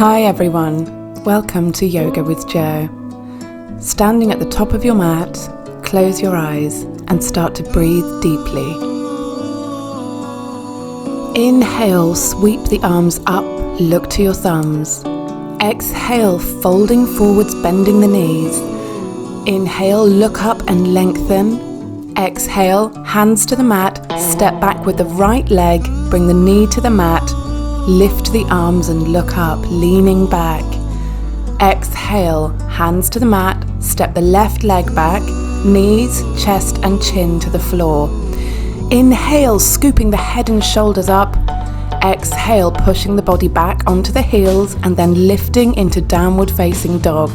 Hi everyone, welcome to Yoga with Jo. Standing at the top of your mat, close your eyes and start to breathe deeply. Inhale, sweep the arms up, look to your thumbs. Exhale, folding forwards, bending the knees. Inhale, look up and lengthen. Exhale, hands to the mat, step back with the right leg, bring the knee to the mat. Lift the arms and look up, leaning back. Exhale, hands to the mat, step the left leg back, knees, chest and chin to the floor. Inhale, scooping the head and shoulders up. Exhale, pushing the body back onto the heels and then lifting into downward facing dog.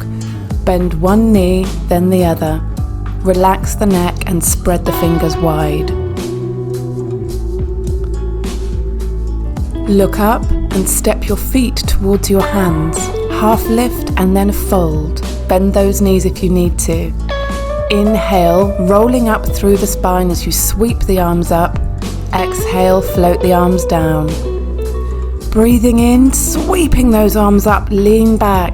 Bend one knee, then the other. Relax the neck and spread the fingers wide. Look up and step your feet towards your hands. Half lift and then fold. Bend those knees if you need to. Inhale, rolling up through the spine as you sweep the arms up. Exhale, float the arms down. Breathing in, sweeping those arms up, lean back.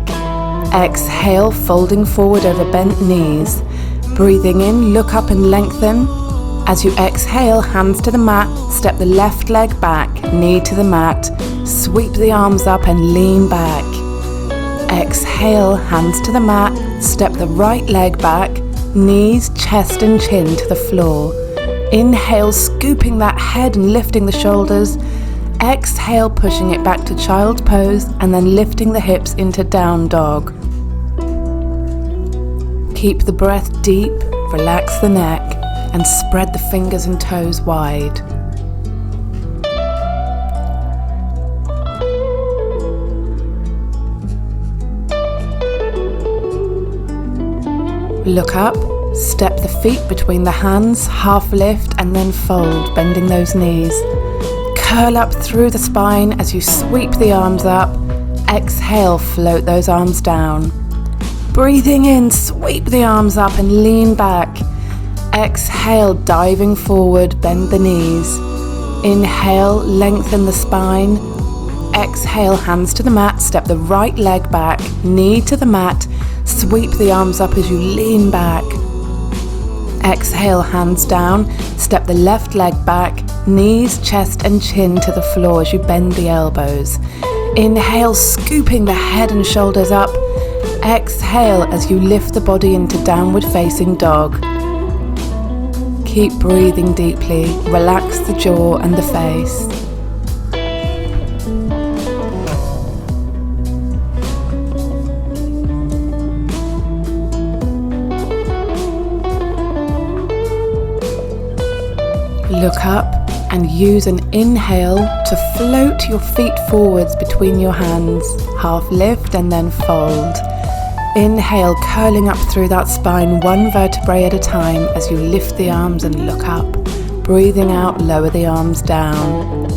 Exhale, folding forward over bent knees. Breathing in, look up and lengthen. As you exhale, hands to the mat, step the left leg back, knee to the mat, sweep the arms up and lean back. Exhale, hands to the mat, step the right leg back, knees, chest and chin to the floor. Inhale, scooping that head and lifting the shoulders. Exhale, pushing it back to child's pose and then lifting the hips into down dog. Keep the breath deep, relax the neck, and spread the fingers and toes wide. Look up, step the feet between the hands, half lift and then fold, bending those knees. Curl up through the spine as you sweep the arms up. Exhale, float those arms down. Breathing in, sweep the arms up and lean back. Exhale, diving forward, bend the knees. Inhale, lengthen the spine. Exhale, hands to the mat, step the right leg back, knee to the mat, sweep the arms up as you lean back. Exhale, hands down, step the left leg back, knees, chest and chin to the floor as you bend the elbows. Inhale, scooping the head and shoulders up. Exhale as you lift the body into downward facing dog. Keep breathing deeply, relax the jaw and the face. Look up and use an inhale to float your feet forwards between your hands, half lift and then fold. Inhale, curling up through that spine, one vertebrae at a time as you lift the arms and look up. Breathing out, lower the arms down.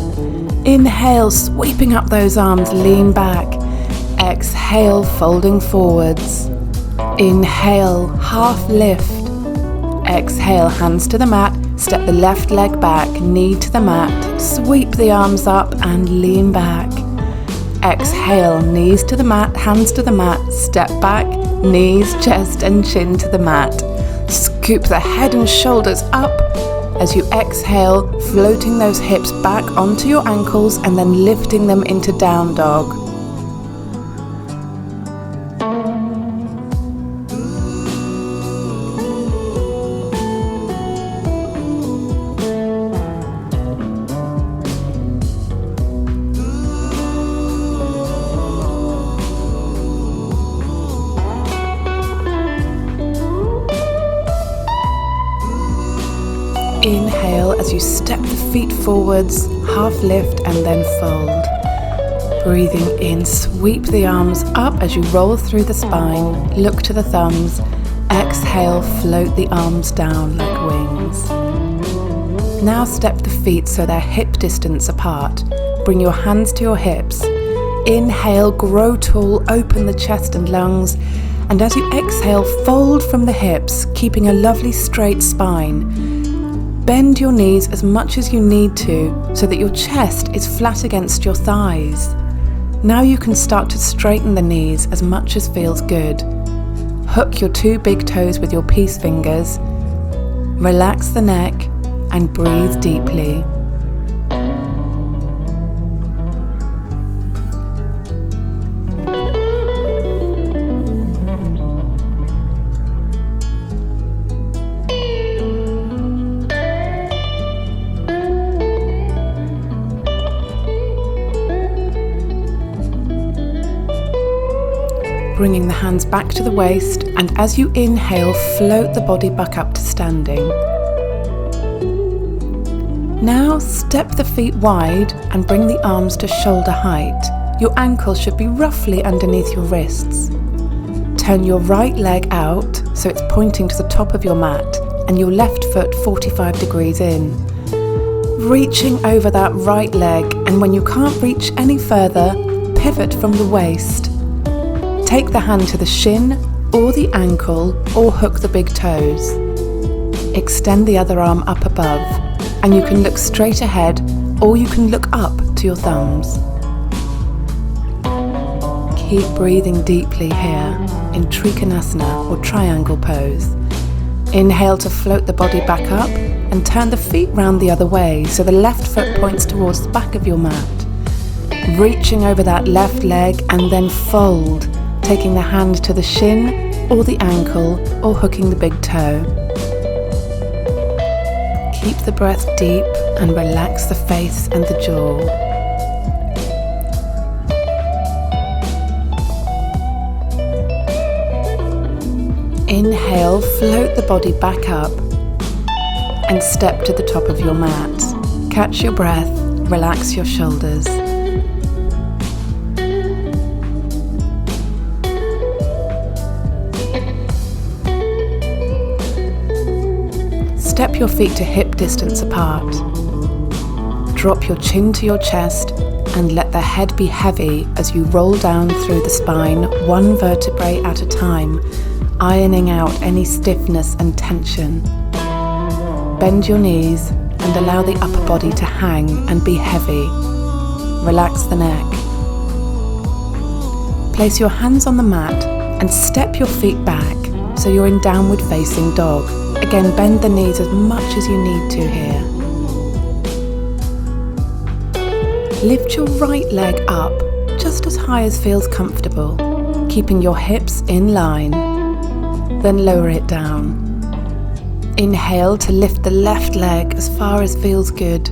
Inhale, sweeping up those arms, lean back. Exhale, folding forwards. Inhale, half lift. Exhale, hands to the mat, step the left leg back, knee to the mat, sweep the arms up and lean back. Exhale, knees to the mat, hands to the mat, step back, knees, chest and chin to the mat. Scoop the head and shoulders up as you exhale, floating those hips back onto your ankles and then lifting them into down dog. Inhale as you step the feet forwards, half lift and then fold. Breathing in, sweep the arms up as you roll through the spine, look to the thumbs. Exhale, float the arms down like wings. Now step the feet so they're hip distance apart. Bring your hands to your hips. Inhale, grow tall, open the chest and lungs. And as you exhale, fold from the hips, keeping a lovely straight spine. Bend your knees as much as you need to so that your chest is flat against your thighs. Now you can start to straighten the knees as much as feels good. Hook your 2 big toes with your peace fingers, relax the neck and breathe deeply. Bringing the hands back to the waist, and as you inhale, float the body back up to standing. Now step the feet wide and bring the arms to shoulder height. Your ankles should be roughly underneath your wrists. Turn your right leg out so it's pointing to the top of your mat and your left foot 45 degrees in. Reaching over that right leg, and when you can't reach any further, pivot from the waist. Take the hand to the shin or the ankle or hook the big toes. Extend the other arm up above, and you can look straight ahead or you can look up to your thumbs. Keep breathing deeply here in Trikonasana or triangle pose. Inhale to float the body back up and turn the feet round the other way so the left foot points towards the back of your mat. Reaching over that left leg and then fold, taking the hand to the shin or the ankle or hooking the big toe. Keep the breath deep and relax the face and the jaw. Inhale, float the body back up and step to the top of your mat. Catch your breath, relax your shoulders. Step your feet to hip distance apart. Drop your chin to your chest and let the head be heavy as you roll down through the spine, 1 vertebrae at a time, ironing out any stiffness and tension. Bend your knees and allow the upper body to hang and be heavy. Relax the neck. Place your hands on the mat and step your feet back so you're in downward facing dog. Again, bend the knees as much as you need to here. Lift your right leg up just as high as feels comfortable, keeping your hips in line. Then lower it down. Inhale to lift the left leg as far as feels good.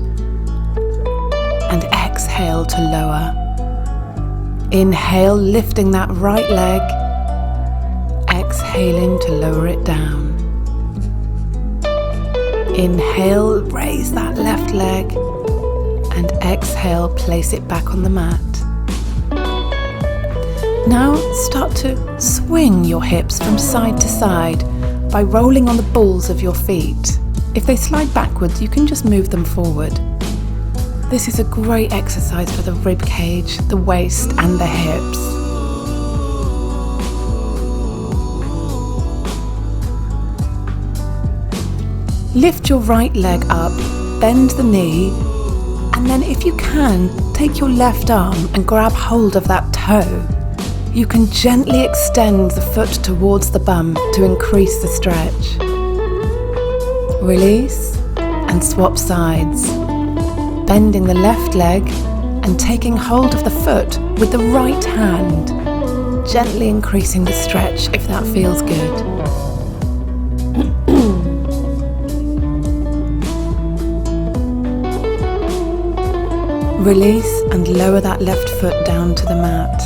And exhale to lower. Inhale, lifting that right leg. Exhaling to lower it down. Inhale, raise that left leg, and exhale, place it back on the mat. Now start to swing your hips from side to side by rolling on the balls of your feet. If they slide backwards, you can just move them forward. This is a great exercise for the rib cage, the waist, and the hips. Lift your right leg up, bend the knee, and then if you can, take your left arm and grab hold of that toe. You can gently extend the foot towards the bum to increase the stretch. Release and swap sides, bending the left leg and taking hold of the foot with the right hand, gently increasing the stretch if that feels good. Release and lower that left foot down to the mat.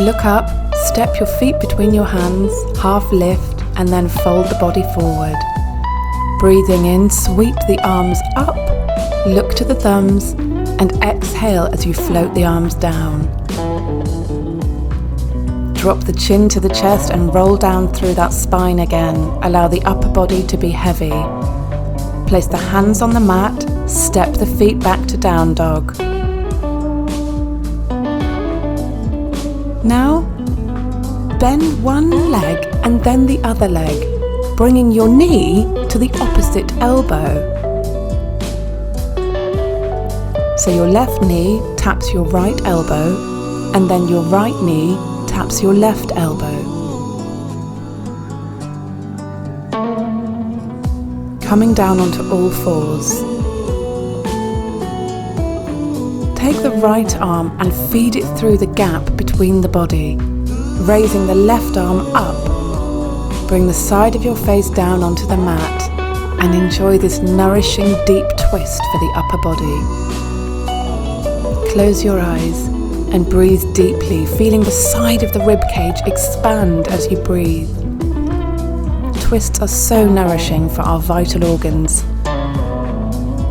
Look up, step your feet between your hands, half lift, and then fold the body forward. Breathing in, sweep the arms up, look to the thumbs, and exhale as you float the arms down. Drop the chin to the chest and roll down through that spine again. Allow the upper body to be heavy. Place the hands on the mat, step the feet back to down dog. Now, bend one leg and then the other leg, bringing your knee to the opposite elbow. So your left knee taps your right elbow, and then your right knee taps your left elbow. Coming down onto all fours. Take the right arm and feed it through the gap between the body, raising the left arm up. Bring the side of your face down onto the mat and enjoy this nourishing deep twist for the upper body. Close your eyes and breathe deeply, feeling the side of the rib cage expand as you breathe. Twists are so nourishing for our vital organs.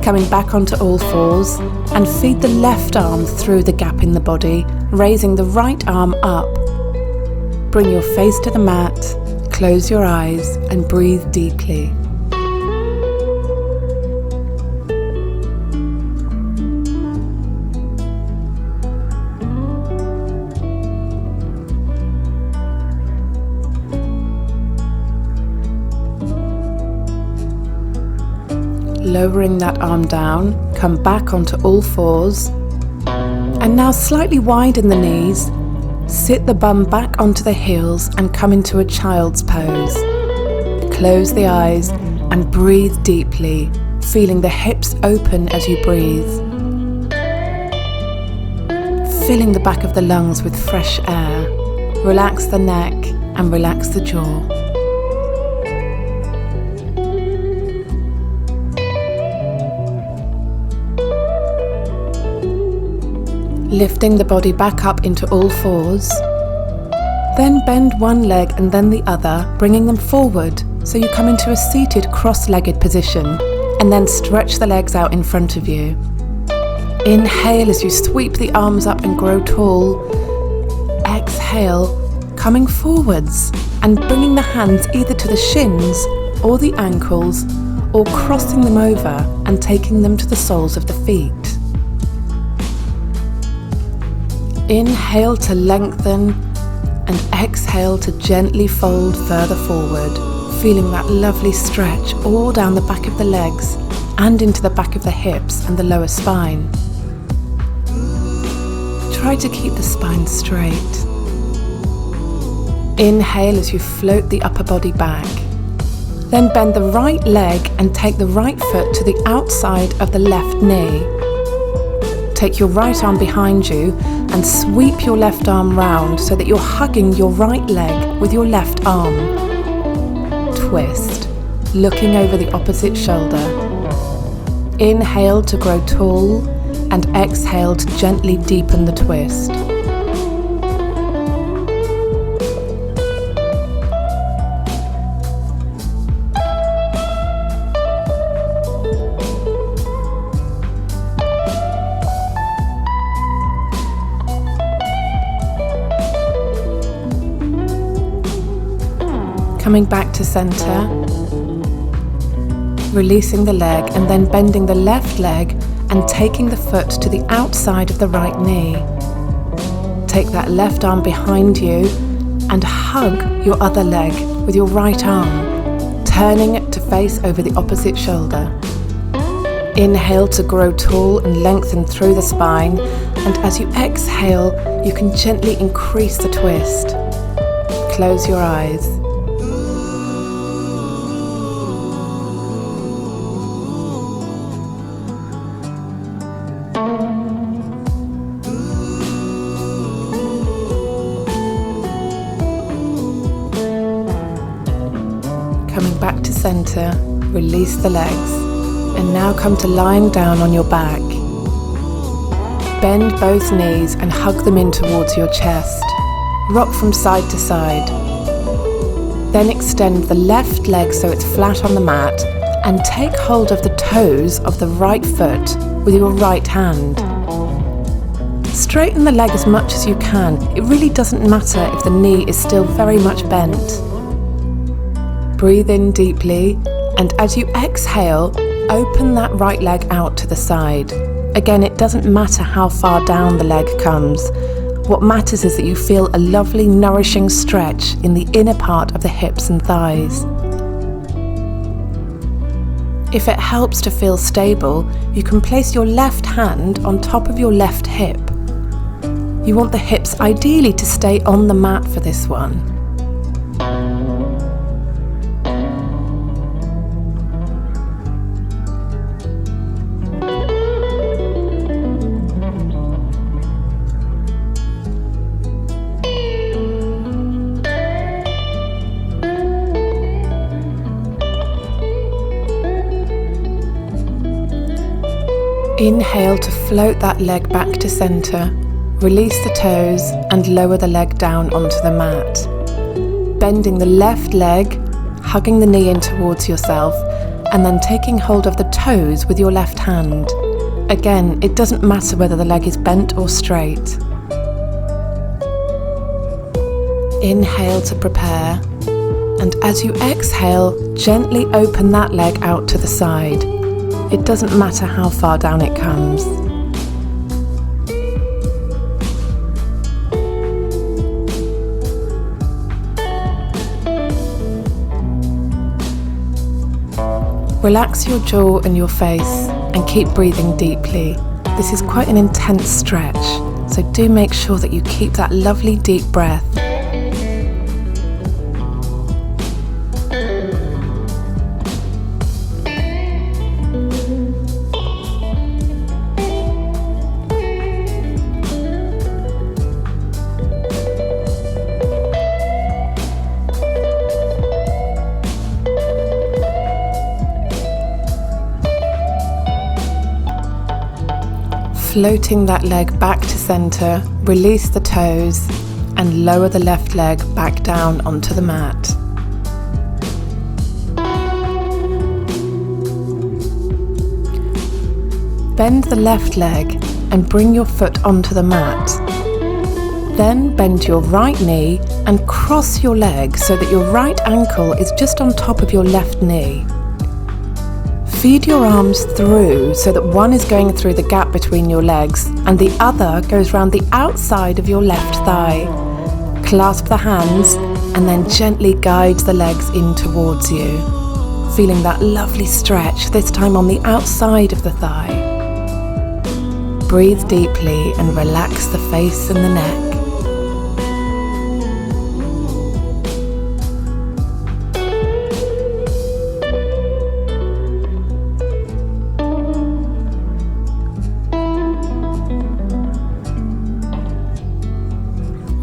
Coming back onto all fours and feed the left arm through the gap in the body, raising the right arm up. Bring your face to the mat, close your eyes and breathe deeply. Lowering that arm down, come back onto all fours, and now slightly widen the knees, sit the bum back onto the heels and come into a child's pose. Close the eyes and breathe deeply, feeling the hips open as you breathe. Filling the back of the lungs with fresh air. Relax the neck and relax the jaw. Lifting the body back up into all fours. Then bend one leg and then the other, bringing them forward so you come into a seated cross-legged position, and then stretch the legs out in front of you. Inhale as you sweep the arms up and grow tall. Exhale, coming forwards and bringing the hands either to the shins or the ankles, or crossing them over and taking them to the soles of the feet. Inhale to lengthen and exhale to gently fold further forward, feeling that lovely stretch all down the back of the legs and into the back of the hips and the lower spine. Try to keep the spine straight. Inhale as you float the upper body back. Then bend the right leg and take the right foot to the outside of the left knee. Take your right arm behind you and sweep your left arm round so that you're hugging your right leg with your left arm. Twist, looking over the opposite shoulder. Inhale to grow tall and exhale to gently deepen the twist. Coming back to center, releasing the leg and then bending the left leg and taking the foot to the outside of the right knee. Take that left arm behind you and hug your other leg with your right arm, turning it to face over the opposite shoulder. Inhale to grow tall and lengthen through the spine, and as you exhale, you can gently increase the twist. Close your eyes. Coming back to center, release the legs, and now come to lying down on your back. Bend both knees and hug them in towards your chest. Rock from side to side. Then extend the left leg so it's flat on the mat and take hold of the toes of the right foot with your right hand. Straighten the leg as much as you can. It really doesn't matter if the knee is still very much bent. Breathe in deeply, and as you exhale, open that right leg out to the side. Again, it doesn't matter how far down the leg comes. What matters is that you feel a lovely, nourishing stretch in the inner part of the hips and thighs. If it helps to feel stable, you can place your left hand on top of your left hip. You want the hips ideally to stay on the mat for this one. Inhale to float that leg back to center. Release the toes and lower the leg down onto the mat. Bending the left leg, hugging the knee in towards yourself, and then taking hold of the toes with your left hand. Again, it doesn't matter whether the leg is bent or straight. Inhale to prepare, and as you exhale, gently open that leg out to the side. It doesn't matter how far down it comes. Relax your jaw and your face and keep breathing deeply. This is quite an intense stretch, so do make sure that you keep that lovely deep breath. Floating that leg back to center, release the toes and lower the left leg back down onto the mat. Bend the left leg and bring your foot onto the mat. Then bend your right knee and cross your leg so that your right ankle is just on top of your left knee. Feed your arms through so that one is going through the gap between your legs and the other goes round the outside of your left thigh. Clasp the hands and then gently guide the legs in towards you. Feeling that lovely stretch, this time on the outside of the thigh. Breathe deeply and relax the face and the neck.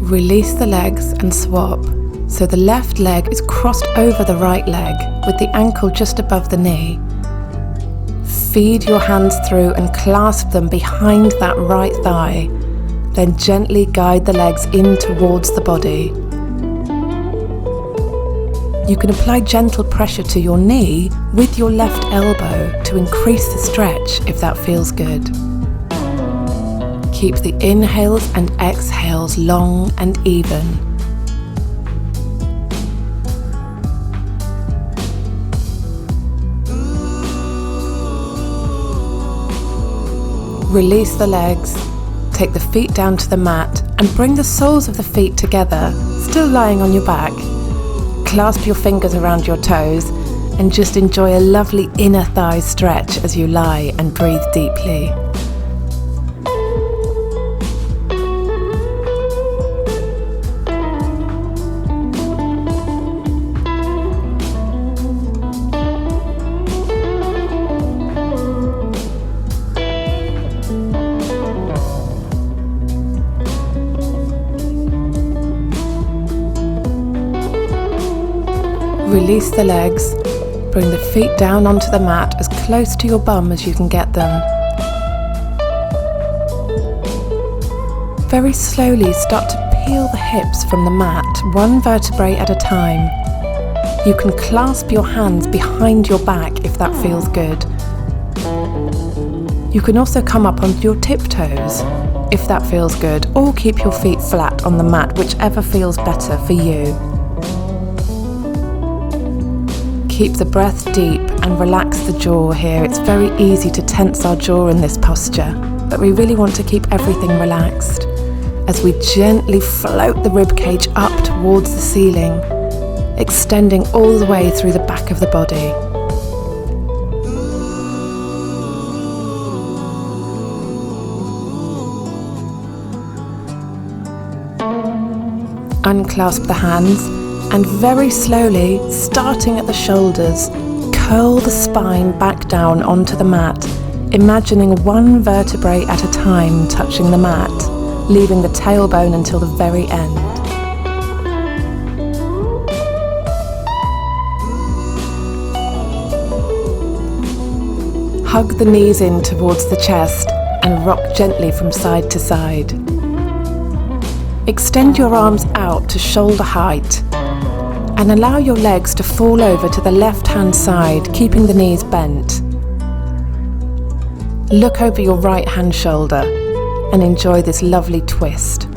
Release the legs and swap, so the left leg is crossed over the right leg with the ankle just above the knee. Feed your hands through and clasp them behind that right thigh, then gently guide the legs in towards the body. You can apply gentle pressure to your knee with your left elbow to increase the stretch if that feels good. Keep the inhales and exhales long and even. Release the legs, take the feet down to the mat and bring the soles of the feet together, still lying on your back. Clasp your fingers around your toes and just enjoy a lovely inner thigh stretch as you lie and breathe deeply. Release the legs, bring the feet down onto the mat as close to your bum as you can get them. Very slowly start to peel the hips from the mat, one vertebrae at a time. You can clasp your hands behind your back if that feels good. You can also come up onto your tiptoes if that feels good, or keep your feet flat on the mat, whichever feels better for you. Keep the breath deep and relax the jaw here. It's very easy to tense our jaw in this posture, but we really want to keep everything relaxed as we gently float the rib cage up towards the ceiling, extending all the way through the back of the body. Unclasp the hands and very slowly, starting at the shoulders, curl the spine back down onto the mat, imagining one vertebrae at a time touching the mat, leaving the tailbone until the very end. Hug the knees in towards the chest and rock gently from side to side. Extend your arms out to shoulder height and allow your legs to fall over to the left-hand side, keeping the knees bent. Look over your right-hand shoulder and enjoy this lovely twist.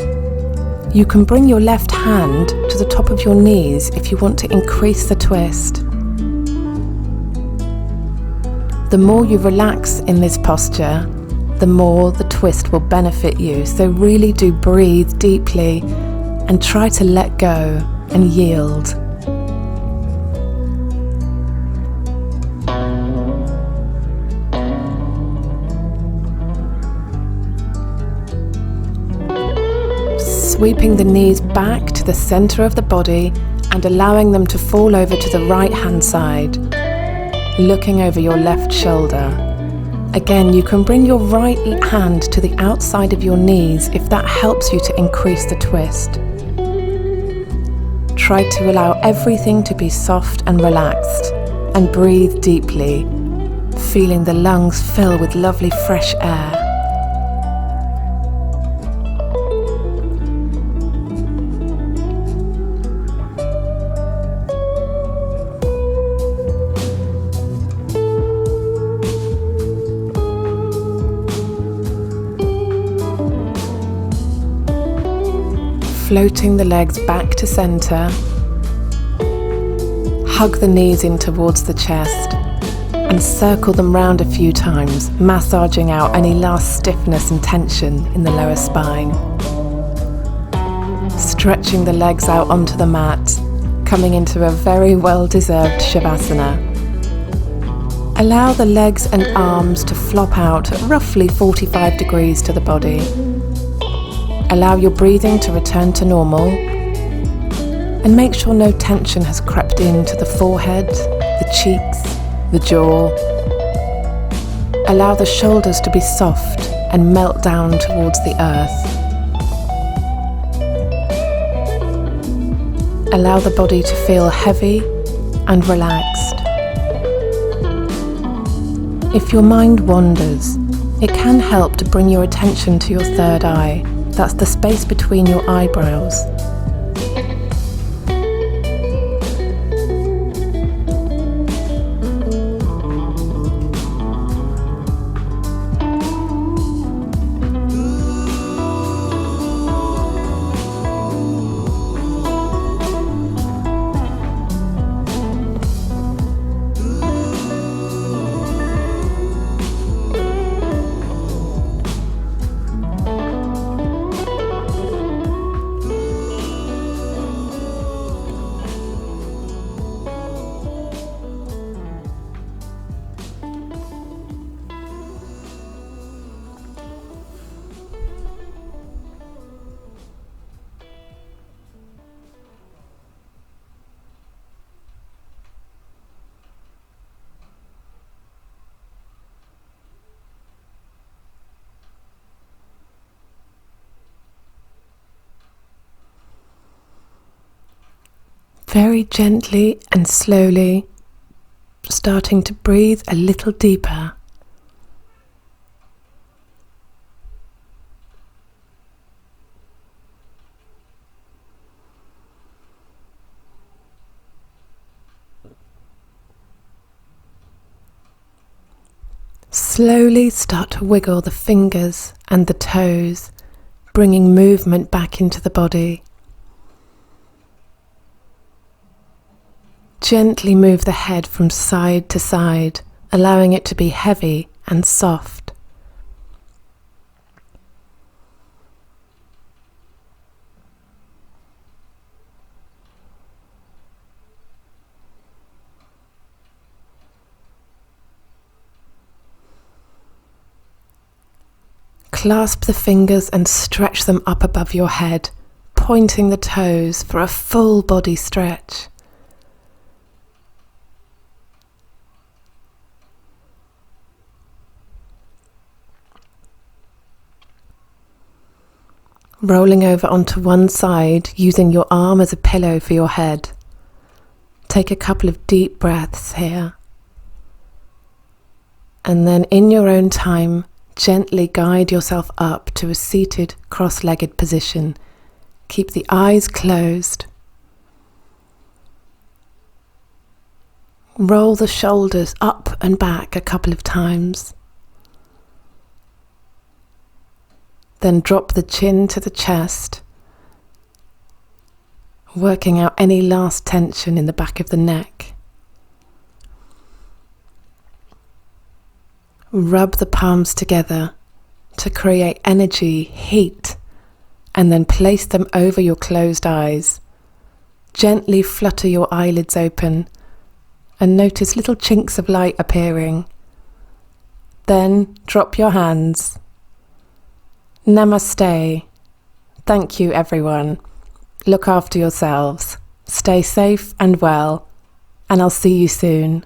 You can bring your left hand to the top of your knees if you want to increase the twist. The more you relax in this posture, the more the twist will benefit you. So really do breathe deeply and try to let go and yield. Sweeping the knees back to the center of the body and allowing them to fall over to the right hand side, looking over your left shoulder. Again, you can bring your right hand to the outside of your knees if that helps you to increase the twist. Try to allow everything to be soft and relaxed, and breathe deeply, feeling the lungs fill with lovely fresh air. Floating the legs back to center, hug the knees in towards the chest and circle them round a few times, massaging out any last stiffness and tension in the lower spine. Stretching the legs out onto the mat, coming into a very well-deserved Shavasana. Allow the legs and arms to flop out at roughly 45 degrees to the body. Allow your breathing to return to normal and make sure no tension has crept into the forehead, the cheeks, the jaw. Allow the shoulders to be soft and melt down towards the earth. Allow the body to feel heavy and relaxed. If your mind wanders, it can help to bring your attention to your third eye. That's the space between your eyebrows. Very gently and slowly, starting to breathe a little deeper. Slowly start to wiggle the fingers and the toes, bringing movement back into the body. Gently move the head from side to side, allowing it to be heavy and soft. Clasp the fingers and stretch them up above your head, pointing the toes for a full body stretch. Rolling over onto one side, using your arm as a pillow for your head. Take a couple of deep breaths here. And then in your own time, gently guide yourself up to a seated cross-legged position. Keep the eyes closed. Roll the shoulders up and back a couple of times. Then drop the chin to the chest, working out any last tension in the back of the neck. Rub the palms together to create energy, heat, and then place them over your closed eyes. Gently flutter your eyelids open and notice little chinks of light appearing. Then drop your hands. Namaste. Thank you, everyone. Look after yourselves. Stay safe and well, and I'll see you soon.